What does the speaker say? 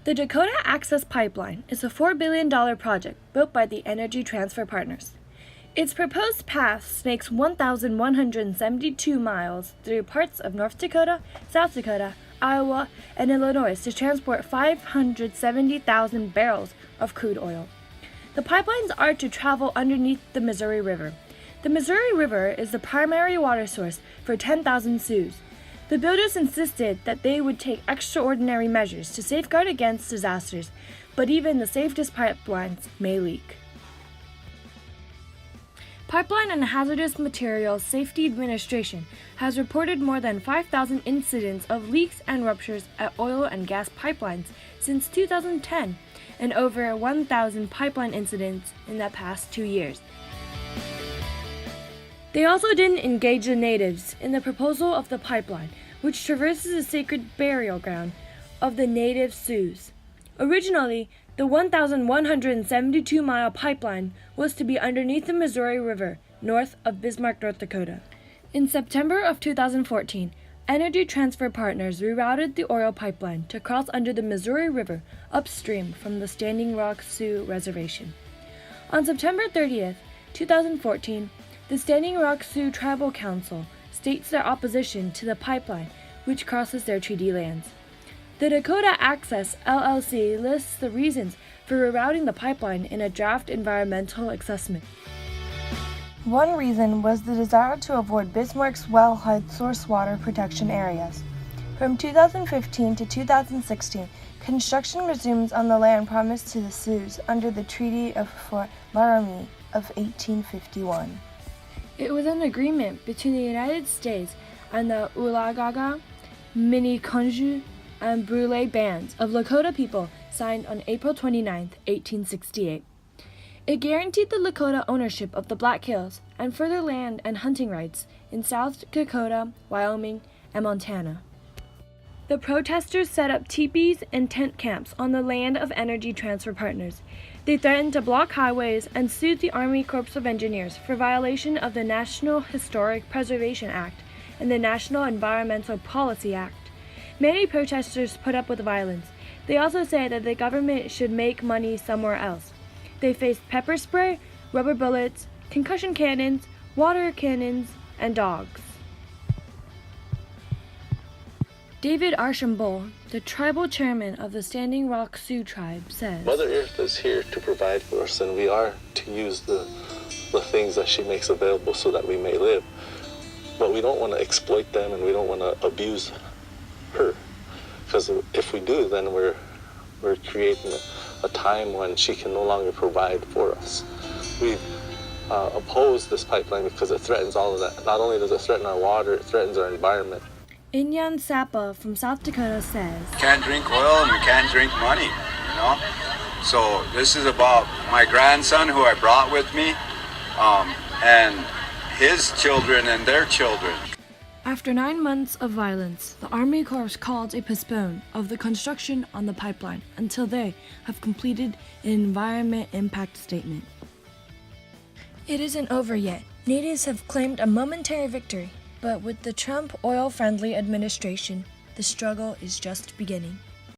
The Dakota Access Pipeline is a $4 billion project built by the Energy Transfer Partners. Its proposed path snakes 1,172 miles through parts of North Dakota, South Dakota, Iowa, and Illinois to transport 570,000 barrels of crude oil. The pipelines are to travel underneath the Missouri River. The Missouri River is the primary water source for 10,000 Sioux. The builders insisted that they would take extraordinary measures to safeguard against disasters, but even the safest pipelines may leak. Pipeline and Hazardous Materials Safety Administration has reported more than 5,000 incidents of leaks and ruptures at oil and gas pipelines since 2010, and over 1,000 pipeline incidents in the past 2 years. They also didn't engage the natives in the proposal of the pipeline, which traverses the sacred burial ground of the native Sioux. Originally, the 1,172-mile pipeline was to be underneath the Missouri River, north of Bismarck, North Dakota. In September of 2014, Energy Transfer Partners rerouted the oil pipeline to cross under the Missouri River upstream from the Standing Rock Sioux Reservation. On September 30th, 2014, the Standing Rock Sioux Tribal Council states their opposition to the pipeline, which crosses their treaty lands. The Dakota Access LLC lists the reasons for rerouting the pipeline in a draft environmental assessment. One reason was the desire to avoid Bismarck's wellhead source water protection areas. From 2015 to 2016, construction resumes on the land promised to the Sioux under the Treaty of Fort Laramie of 1851. It was an agreement between the United States and the Oolagaga, Miniconjou, and Brule bands of Lakota people signed on April 29, 1868. It guaranteed the Lakota ownership of the Black Hills and further land and hunting rights in South Dakota, Wyoming, and Montana. The protesters set up teepees and tent camps on the land of Energy Transfer Partners. They threatened to block highways and sued the Army Corps of Engineers for violation of the National Historic Preservation Act and the National Environmental Policy Act. Many protesters put up with violence. They also say that the government should make money somewhere else. They faced pepper spray, rubber bullets, concussion cannons, water cannons, and dogs. David Archambault, the tribal chairman of the Standing Rock Sioux tribe, says, Mother Earth is here to provide for us, and we are to use the things that she makes available so that we may live. But we don't want to exploit them, and we don't want to abuse her. Because if we do, then we're creating a time when she can no longer provide for us. We oppose this pipeline because it threatens all of that. Not only does it threaten our water, it threatens our environment. Inyan Sapa from South Dakota says, You can't drink oil and you can't drink money, you know? So this is about my grandson who I brought with me, and his children and their children. After 9 months of violence, the Army Corps called a postpone of the construction on the pipeline until they have completed an environment impact statement. It isn't over yet. Natives have claimed a momentary victory, but with the Trump oil-friendly administration, the struggle is just beginning.